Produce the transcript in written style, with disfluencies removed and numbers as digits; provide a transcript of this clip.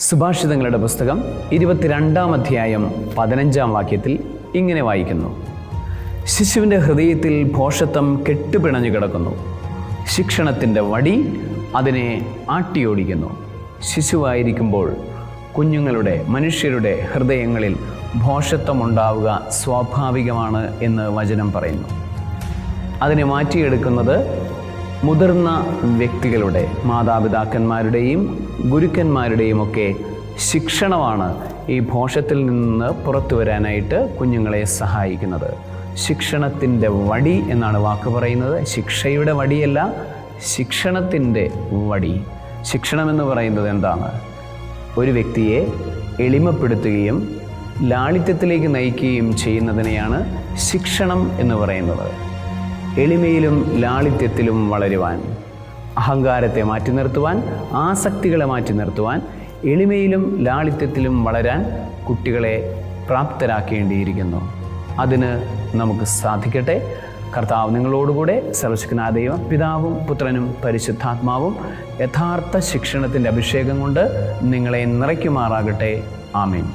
സുഭാഷിതങ്ങളുടെ പുസ്തകം 22-ാം അധ്യായം 15-ാം വാക്യത്തിൽ ഇങ്ങനെ വായിക്കുന്നു: ശിശുവിൻ്റെ ഹൃദയത്തിൽ ഭോഷത്വം കെട്ടുപിണഞ്ഞു കിടക്കുന്നു, ശിക്ഷണത്തിൻ്റെ വടി അതിനെ ആട്ടിയോടിക്കുന്നു. ശിശുവായിരിക്കുമ്പോൾ മനുഷ്യരുടെ ഹൃദയങ്ങളിൽ ഭോഷത്വമുണ്ടാവുക സ്വാഭാവികമാണ് എന്ന് വചനം പറയുന്നു. അതിനെ മാറ്റിയെടുക്കുന്നത് മുതിർന്ന വ്യക്തികളുടെ, മാതാപിതാക്കന്മാരുടെയും ഗുരുക്കന്മാരുടെയും ഒക്കെ ശിക്ഷണമാണ് ഈ ഭോഷത്തിൽ നിന്ന് പുറത്തു വരാനായിട്ട് കുഞ്ഞുങ്ങളെ സഹായിക്കുന്നത്. ശിക്ഷണത്തിൻ്റെ വടി എന്നാണ് വാക്ക് പറയുന്നത്. ശിക്ഷയുടെ വടിയല്ല, ശിക്ഷണത്തിൻ്റെ വടി. ശിക്ഷണമെന്ന് പറയുന്നത് എന്താണ്? ഒരു വ്യക്തിയെ എളിമപ്പെടുത്തുകയും ലാളിത്യത്തിലേക്ക് നയിക്കുകയും ചെയ്യുന്നതിനെയാണ് ശിക്ഷണം എന്ന് പറയുന്നത്. എളിമയിലും ലാളിത്യത്തിലും വളരുവാൻ, അഹങ്കാരത്തെ മാറ്റി നിർത്തുവാൻ, ആസക്തികളെ മാറ്റി നിർത്തുവാൻ, എളിമയിലും ലാളിത്യത്തിലും വളരാൻ കുട്ടികളെ പ്രാപ്തരാക്കേണ്ടിയിരിക്കുന്നു. അതിന് നമുക്ക് സാധിക്കട്ടെ. കർത്താവ് നിങ്ങളോടുകൂടെ. സർവ്വശക്തനായ ദൈവം പിതാവും പുത്രനും പരിശുദ്ധാത്മാവും യഥാർത്ഥ ശിക്ഷണത്തിൻ്റെ അഭിഷേകം കൊണ്ട് നിങ്ങളെ നിറയ്ക്കുമാറാകട്ടെ. ആമേൻ.